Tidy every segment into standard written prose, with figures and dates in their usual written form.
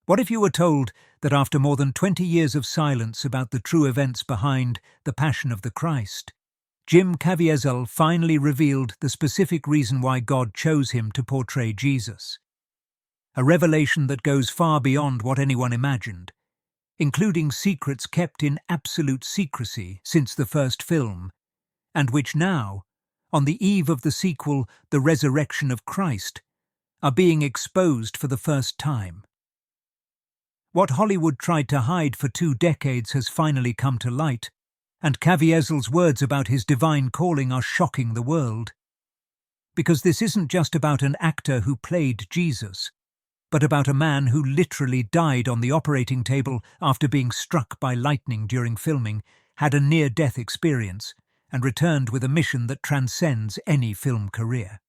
What if you were told that after more than 20 years of silence about the true events behind the Passion of the Christ, Jim Caviezel finally revealed the specific reason why God chose him to portray Jesus? A revelation that goes far beyond what anyone imagined, including secrets kept in absolute secrecy since the first film, and which now, on the eve of the sequel, The Resurrection of Christ, are being exposed for the first time. What Hollywood tried to hide for 2 decades has finally come to light, and Caviezel's words about his divine calling are shocking the world. Because this isn't just about an actor who played Jesus, but about a man who literally died on the operating table after being struck by lightning during filming, had a near-death experience, and returned with a mission that transcends any film career.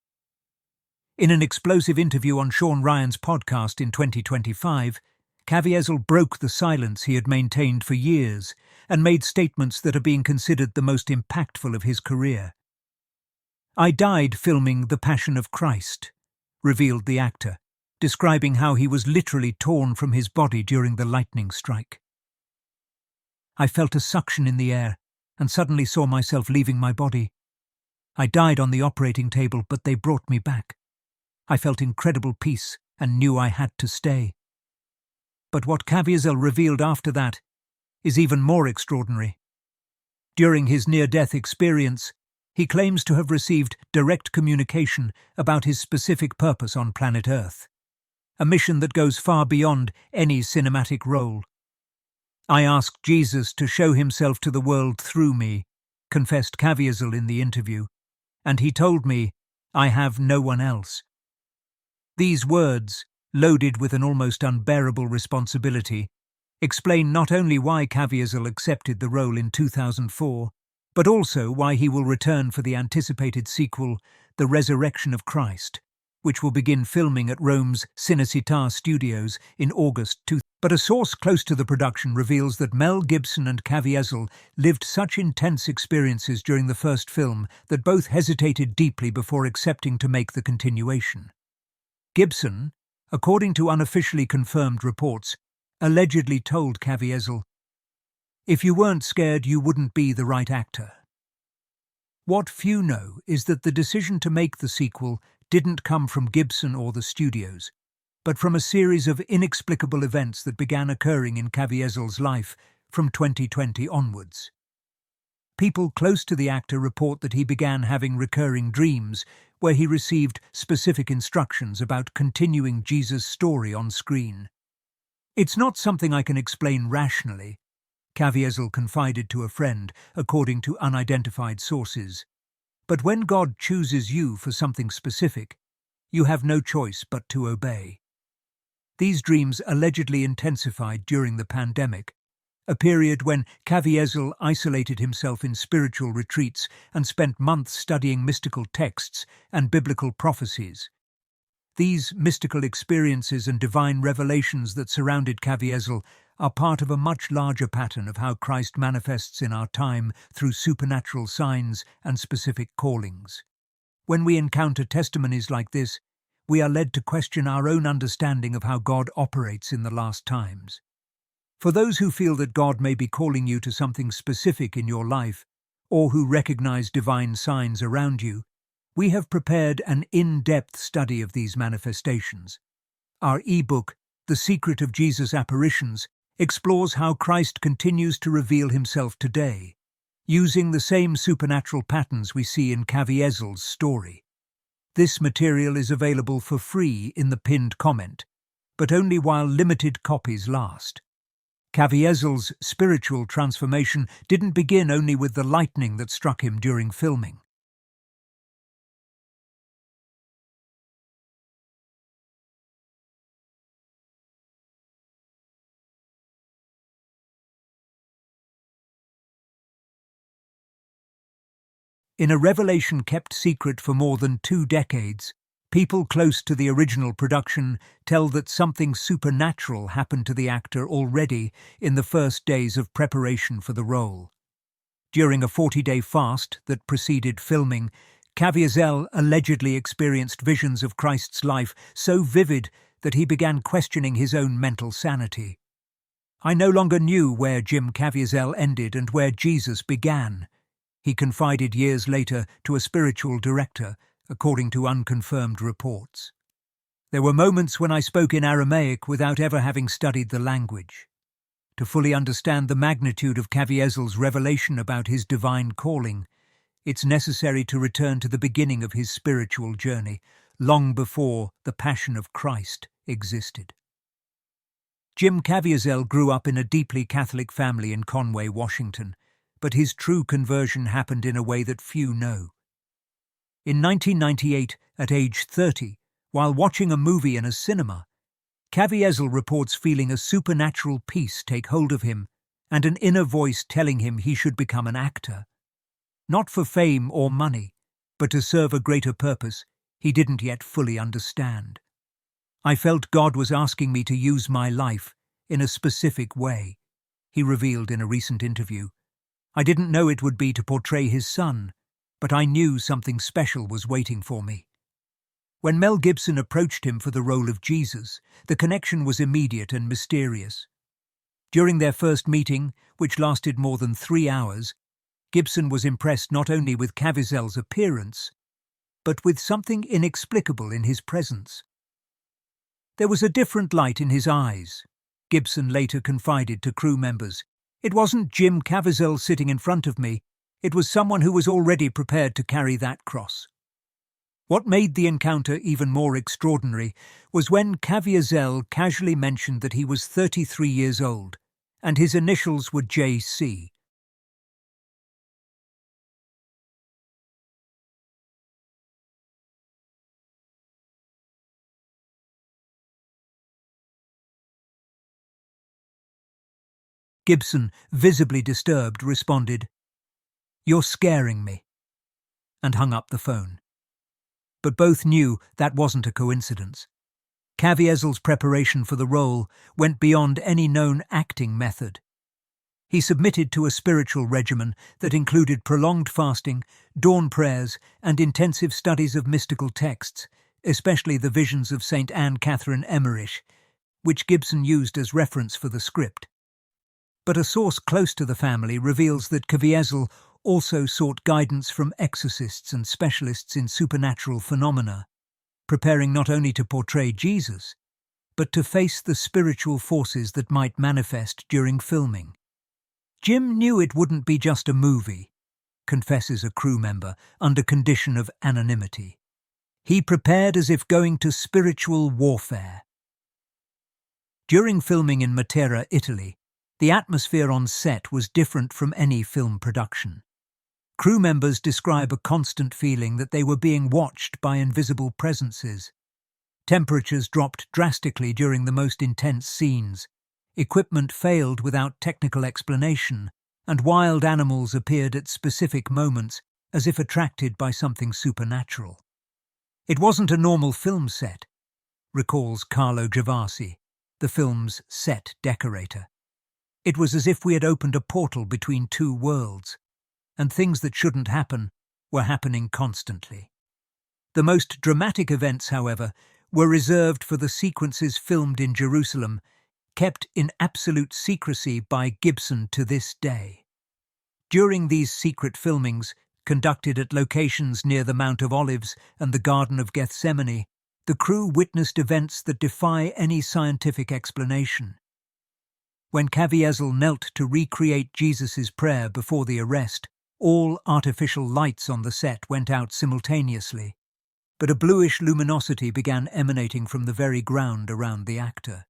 In an explosive interview on Sean Ryan's podcast in 2025, Caviezel broke the silence he had maintained for years and made statements that are being considered the most impactful of his career. "I died filming The Passion of Christ," revealed the actor, describing how he was literally torn from his body during the lightning strike. "I felt a suction in the air and suddenly saw myself leaving my body. I died on the operating table, but they brought me back. I felt incredible peace and knew I had to stay." But what Caviezel revealed after that is even more extraordinary. During his near-death experience, he claims to have received direct communication about his specific purpose on planet Earth, a mission that goes far beyond any cinematic role. "I asked Jesus to show himself to the world through me," confessed Caviezel in the interview, "and he told me, I have no one else." These words, loaded with an almost unbearable responsibility, explain not only why Caviezel accepted the role in 2004, but also why he will return for the anticipated sequel, The Resurrection of Christ, which will begin filming at Rome's Cinecittà Studios in August 2000. But a source close to the production reveals that Mel Gibson and Caviezel lived such intense experiences during the first film that both hesitated deeply before accepting to make the continuation. Gibson, according to unofficially confirmed reports, allegedly told Caviezel, "If you weren't scared, you wouldn't be the right actor." What few know is that the decision to make the sequel didn't come from Gibson or the studios, but from a series of inexplicable events that began occurring in Caviezel's life from 2020 onwards. People close to the actor report that he began having recurring dreams where he received specific instructions about continuing Jesus' story on screen. "It's not something I can explain rationally," Caviezel confided to a friend, according to unidentified sources. "But when God chooses you for something specific, you have no choice but to obey." These dreams allegedly intensified during the pandemic, a period when Caviezel isolated himself in spiritual retreats and spent months studying mystical texts and biblical prophecies. These mystical experiences and divine revelations that surrounded Caviezel are part of a much larger pattern of how Christ manifests in our time through supernatural signs and specific callings. When we encounter testimonies like this, we are led to question our own understanding of how God operates in the last times. For those who feel that God may be calling you to something specific in your life, or who recognize divine signs around you, we have prepared an in-depth study of these manifestations. Our ebook, The Secret of Jesus' Apparitions, explores how Christ continues to reveal himself today, using the same supernatural patterns we see in Caviezel's story. This material is available for free in the pinned comment, but only while limited copies last. Caviezel's spiritual transformation didn't begin only with the lightning that struck him during filming. In a revelation kept secret for more than 2 decades, people close to the original production tell that something supernatural happened to the actor already in the first days of preparation for the role. During a 40-day fast that preceded filming, Caviezel allegedly experienced visions of Christ's life so vivid that he began questioning his own mental sanity. "I no longer knew where Jim Caviezel ended and where Jesus began," he confided years later to a spiritual director, according to unconfirmed reports. "There were moments when I spoke in Aramaic without ever having studied the language. To fully understand the magnitude of Caviezel's revelation about his divine calling, it's necessary to return to the beginning of his spiritual journey, long before the Passion of Christ existed." Jim Caviezel grew up in a deeply Catholic family in Conway, Washington, but his true conversion happened in a way that few know. In 1998, at age 30, while watching a movie in a cinema, Caviezel reports feeling a supernatural peace take hold of him and an inner voice telling him he should become an actor. Not for fame or money, but to serve a greater purpose he didn't yet fully understand. "I felt God was asking me to use my life in a specific way," he revealed in a recent interview. "I didn't know it would be to portray his son, but I knew something special was waiting for me." When Mel Gibson approached him for the role of Jesus, the connection was immediate and mysterious. During their first meeting, which lasted more than 3 hours, Gibson was impressed not only with Caviezel's appearance, but with something inexplicable in his presence. "There was a different light in his eyes," Gibson later confided to crew members. "It wasn't Jim Caviezel sitting in front of me, it was someone who was already prepared to carry that cross." What made the encounter even more extraordinary was when Caviezel casually mentioned that he was 33 years old, and his initials were JC. Gibson, visibly disturbed, responded, "You're scaring me," and hung up the phone. But both knew that wasn't a coincidence. Caviezel's preparation for the role went beyond any known acting method. He submitted to a spiritual regimen that included prolonged fasting, dawn prayers, and intensive studies of mystical texts, especially the visions of St. Anne Catherine Emmerich, which Gibson used as reference for the script. But a source close to the family reveals that Caviezel also sought guidance from exorcists and specialists in supernatural phenomena, preparing not only to portray Jesus, but to face the spiritual forces that might manifest during filming. "Jim knew it wouldn't be just a movie," confesses a crew member under condition of anonymity. "He prepared as if going to spiritual warfare." During filming in Matera, Italy, the atmosphere on set was different from any film production. Crew members describe a constant feeling that they were being watched by invisible presences. Temperatures dropped drastically during the most intense scenes, equipment failed without technical explanation, and wild animals appeared at specific moments as if attracted by something supernatural. "It wasn't a normal film set," recalls Carlo Gervasi, the film's set decorator. "It was as if we had opened a portal between two worlds, and things that shouldn't happen were happening constantly." The most dramatic events, however, were reserved for the sequences filmed in Jerusalem, kept in absolute secrecy by Gibson to this day. During these secret filmings, conducted at locations near the Mount of Olives and the Garden of Gethsemane, the crew witnessed events that defy any scientific explanation. When Caviezel knelt to recreate Jesus' prayer before the arrest, all artificial lights on the set went out simultaneously, but a bluish luminosity began emanating from the very ground around the actor.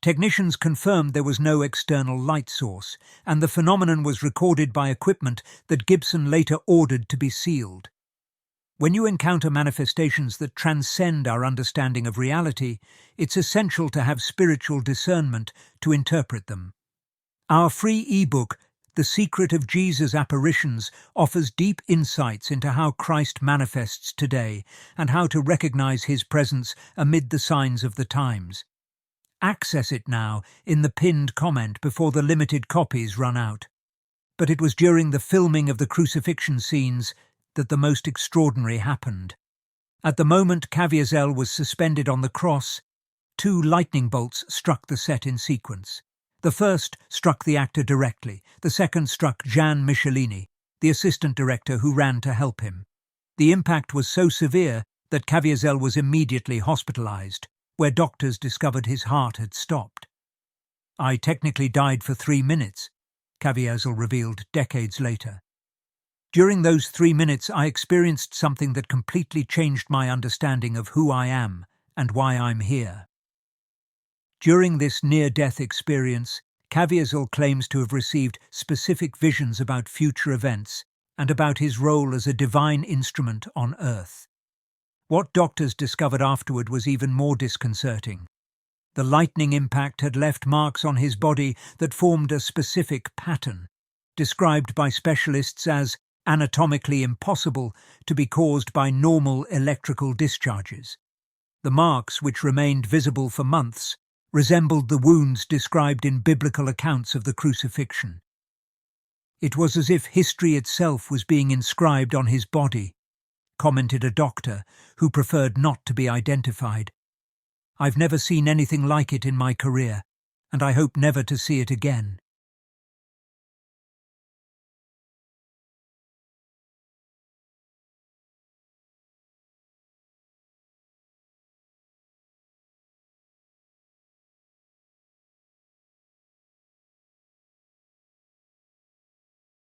Technicians confirmed there was no external light source, and the phenomenon was recorded by equipment that Gibson later ordered to be sealed. When you encounter manifestations that transcend our understanding of reality, it's essential to have spiritual discernment to interpret them. Our free ebook, The Secret of Jesus' Apparitions, offers deep insights into how Christ manifests today and how to recognize his presence amid the signs of the times. access it now in the pinned comment before the limited copies run out. But it was during the filming of the crucifixion scenes that the most extraordinary happened. At the moment Caviezel was suspended on the cross, 2 lightning bolts struck the set in sequence. The first struck the actor directly, the second struck Gian Michelini, the assistant director who ran to help him. The impact was so severe that Caviezel was immediately hospitalized, where doctors discovered his heart had stopped. "I technically died for 3 minutes," Caviezel revealed decades later. "During those 3 minutes I experienced something that completely changed my understanding of who I am and why I'm here." During this near-death experience, Caviezel claims to have received specific visions about future events and about his role as a divine instrument on Earth. What doctors discovered afterward was even more disconcerting. The lightning impact had left marks on his body that formed a specific pattern, described by specialists as anatomically impossible to be caused by normal electrical discharges. The marks, which remained visible for months, resembled the wounds described in biblical accounts of the crucifixion. "It was as if history itself was being inscribed on his body," commented a doctor who preferred not to be identified. "I've never seen anything like it in my career, and I hope never to see it again."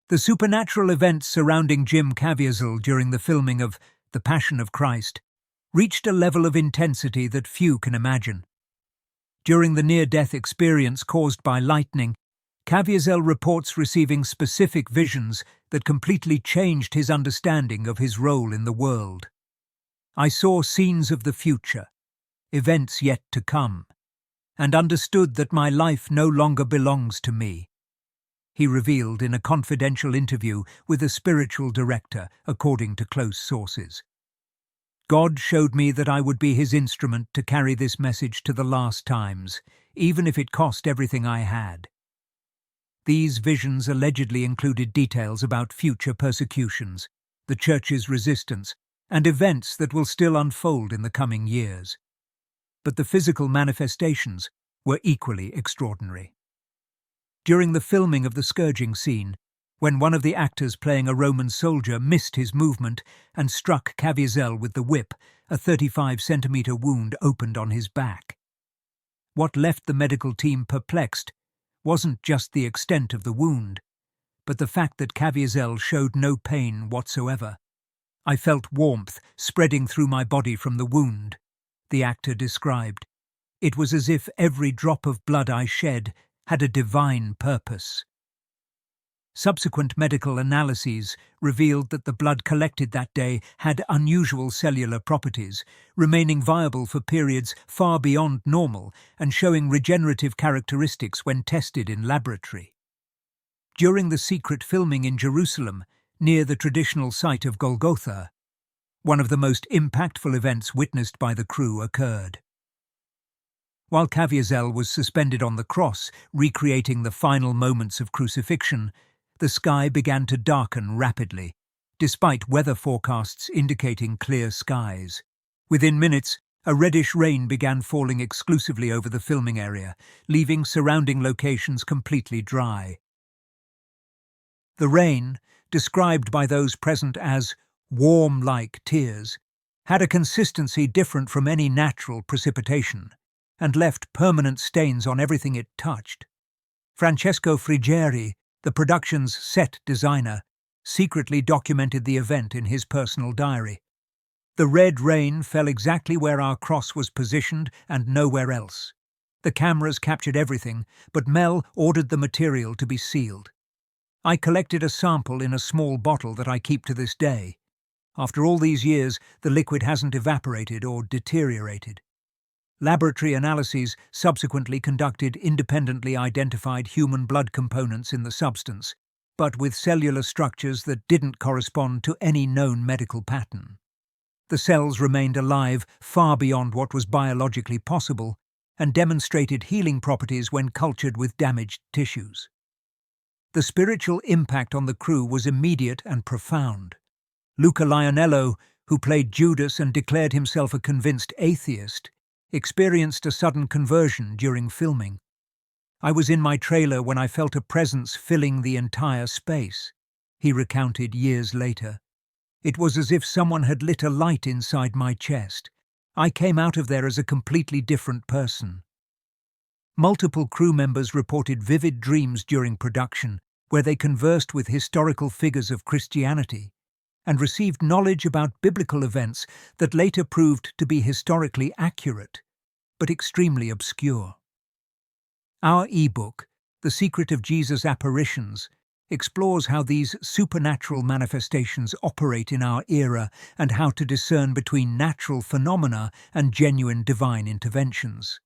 The supernatural events surrounding Jim Caviezel during the filming of The Passion of Christ reached a level of intensity that few can imagine. During the near-death experience caused by lightning, Caviezel reports receiving specific visions that completely changed his understanding of his role in the world. "I saw scenes of the future, events yet to come, and understood that my life no longer belongs to me," he revealed in a confidential interview with a spiritual director, according to close sources. "God showed me that I would be his instrument to carry this message to the last times, even if it cost everything I had." These visions allegedly included details about future persecutions, the church's resistance, and events that will still unfold in the coming years. But the physical manifestations were equally extraordinary. During the filming of the scourging scene, when one of the actors playing a Roman soldier missed his movement and struck Caviezel with the whip, a 35-centimeter wound opened on his back. What left the medical team perplexed wasn't just the extent of the wound, but the fact that Caviezel showed no pain whatsoever. "I felt warmth spreading through my body from the wound," the actor described. "It was as if every drop of blood I shed had a divine purpose." Subsequent medical analyses revealed that the blood collected that day had unusual cellular properties, remaining viable for periods far beyond normal and showing regenerative characteristics when tested in laboratory. During the secret filming in Jerusalem, near the traditional site of Golgotha, one of the most impactful events witnessed by the crew occurred. While Caviezel was suspended on the cross, recreating the final moments of crucifixion, the sky began to darken rapidly, despite weather forecasts indicating clear skies. Within minutes, a reddish rain began falling exclusively over the filming area, leaving surrounding locations completely dry. The rain, described by those present as warm like tears, had a consistency different from any natural precipitation, and left permanent stains on everything it touched. Francesco Frigieri, the production's set designer, secretly documented the event in his personal diary. "The red rain fell exactly where our cross was positioned and nowhere else. The cameras captured everything, but Mel ordered the material to be sealed. I collected a sample in a small bottle that I keep to this day. After all these years, the liquid hasn't evaporated or deteriorated." Laboratory analyses subsequently conducted independently identified human blood components in the substance, but with cellular structures that didn't correspond to any known medical pattern. The cells remained alive far beyond what was biologically possible, and demonstrated healing properties when cultured with damaged tissues. The spiritual impact on the crew was immediate and profound. Luca Lionello, who played Judas and declared himself a convinced atheist, experienced a sudden conversion during filming. "I was in my trailer when I felt a presence filling the entire space," he recounted years later. "It was as if someone had lit a light inside my chest. I came out of there as a completely different person." Multiple crew members reported vivid dreams during production, where they conversed with historical figures of Christianity and received knowledge about biblical events that later proved to be historically accurate, but extremely obscure. Our ebook, The Secret of Jesus' Apparitions, explores how these supernatural manifestations operate in our era and how to discern between natural phenomena and genuine divine interventions.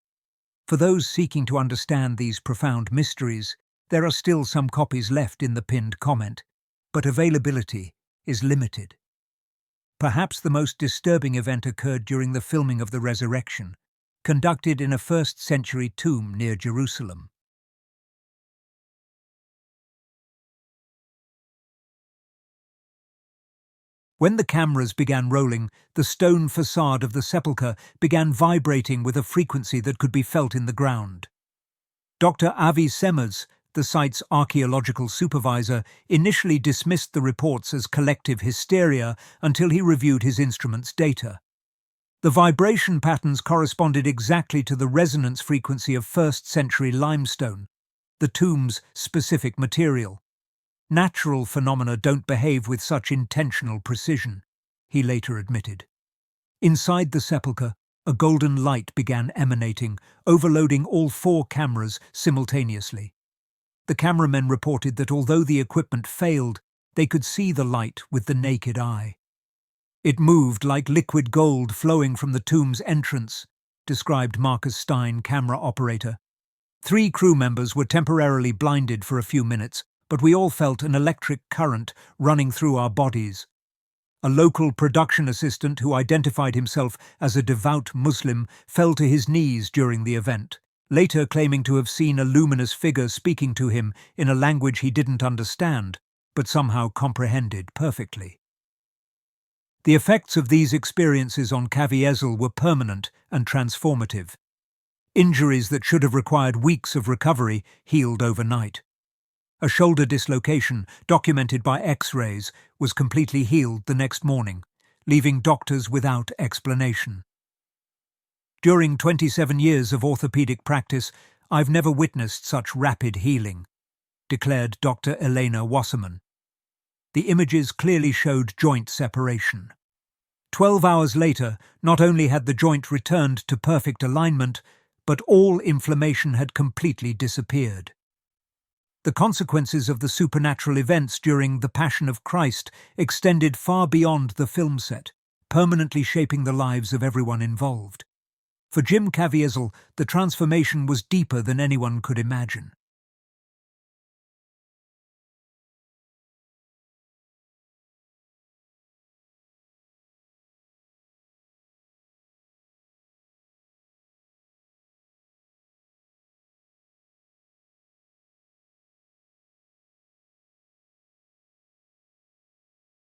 For those seeking to understand these profound mysteries, there are still some copies left in the pinned comment, but availability is limited. Perhaps the most disturbing event occurred during the filming of the Resurrection, conducted in a first-century tomb near Jerusalem. When the cameras began rolling, the stone facade of the sepulchre began vibrating with a frequency that could be felt in the ground. Dr. Avi Semers, the site's archaeological supervisor, initially dismissed the reports as collective hysteria until he reviewed his instrument's data. The vibration patterns corresponded exactly to the resonance frequency of first-century limestone, the tomb's specific material. "Natural phenomena don't behave with such intentional precision," he later admitted. Inside the sepulchre, a golden light began emanating, overloading all 4 cameras simultaneously. The cameramen reported that although the equipment failed, they could see the light with the naked eye. "It moved like liquid gold flowing from the tomb's entrance," described Marcus Stein, camera operator. 3 crew members were temporarily blinded for a few minutes, but we all felt an electric current running through our bodies. A local production assistant who identified himself as a devout Muslim fell to his knees during the event, later claiming to have seen a luminous figure speaking to him in a language he didn't understand, but somehow comprehended perfectly. The effects of these experiences on Caviezel were permanent and transformative. Injuries that should have required weeks of recovery healed overnight. A shoulder dislocation, documented by X-rays, was completely healed the next morning, leaving doctors without explanation. "During 27 years of orthopedic practice, I've never witnessed such rapid healing," declared Dr. Elena Wasserman. The images clearly showed joint separation. 12 hours later, not only had the joint returned to perfect alignment, but all inflammation had completely disappeared. The consequences of the supernatural events during the Passion of Christ extended far beyond the film set, permanently shaping the lives of everyone involved. For Jim Caviezel, the transformation was deeper than anyone could imagine.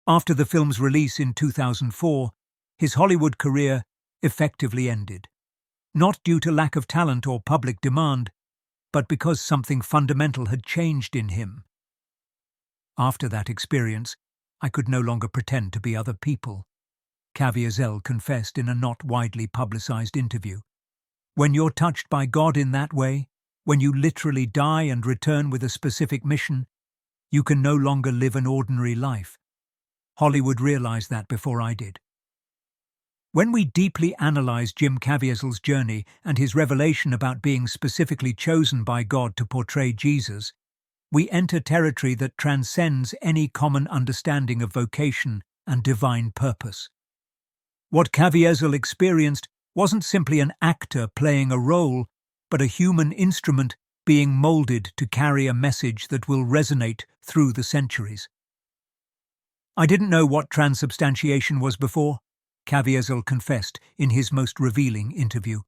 After the film's release in 2004, his Hollywood career effectively ended. Not due to lack of talent or public demand, but because something fundamental had changed in him. "After that experience, I could no longer pretend to be other people," Caviezel confessed in a not widely publicized interview. "When you're touched by God in that way, when you literally die and return with a specific mission, you can no longer live an ordinary life. Hollywood realized that before I did." When we deeply analyze Jim Caviezel's journey and his revelation about being specifically chosen by God to portray Jesus, we enter territory that transcends any common understanding of vocation and divine purpose. What Caviezel experienced wasn't simply an actor playing a role, but a human instrument being molded to carry a message that will resonate through the centuries. "I didn't know what transubstantiation was before," Caviezel confessed in his most revealing interview.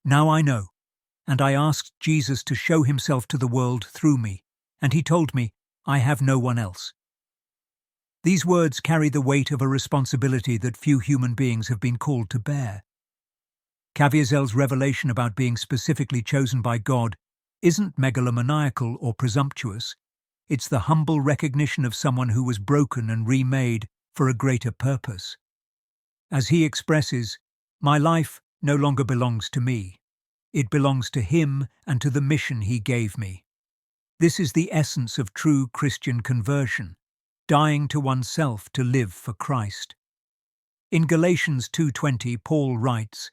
"Now I know. and I asked Jesus to show himself to the world through me, and he told me, I have no one else. These words carry the weight of a responsibility that few human beings have been called to bear. Caviezel's revelation about being specifically chosen by God isn't megalomaniacal or presumptuous. It's the humble recognition of someone who was broken and remade for a greater purpose. As he expresses, "My life no longer belongs to me. It belongs to him and to the mission he gave me." This is the essence of true Christian conversion, dying to oneself to live for Christ. In Galatians 2:20, Paul writes,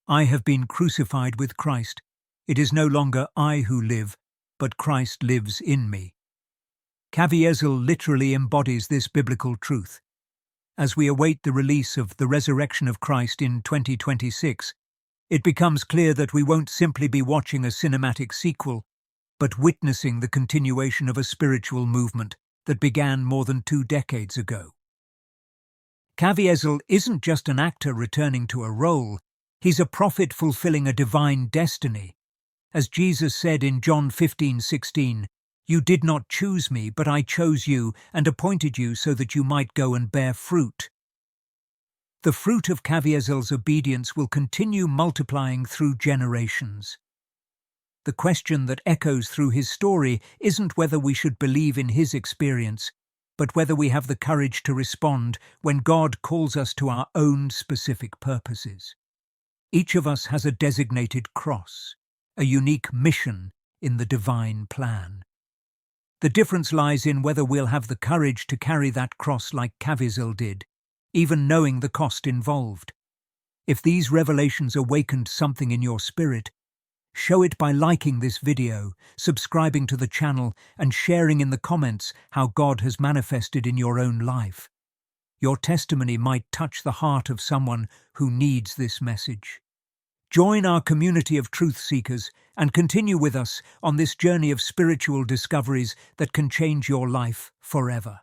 "I have been crucified with Christ. It is no longer I who live, but Christ lives in me." Caviezel literally embodies this biblical truth. As we await the release of The Resurrection of Christ in 2026, it becomes clear that we won't simply be watching a cinematic sequel, but witnessing the continuation of a spiritual movement that began more than 2 decades ago. Caviezel isn't just an actor returning to a role, he's a prophet fulfilling a divine destiny. As Jesus said in John 15:16, "You did not choose me, but I chose you and appointed you so that you might go and bear fruit." The fruit of Caviezel's obedience will continue multiplying through generations. The question that echoes through his story isn't whether we should believe in his experience, but whether we have the courage to respond when God calls us to our own specific purposes. Each of us has a designated cross, a unique mission in the divine plan. The difference lies in whether we'll have the courage to carry that cross like Caviezel did, even knowing the cost involved. If these revelations awakened something in your spirit, show it by liking this video, subscribing to the channel, and sharing in the comments how God has manifested in your own life. Your testimony might touch the heart of someone who needs this message. Join our community of truth seekers and continue with us on this journey of spiritual discoveries that can change your life forever.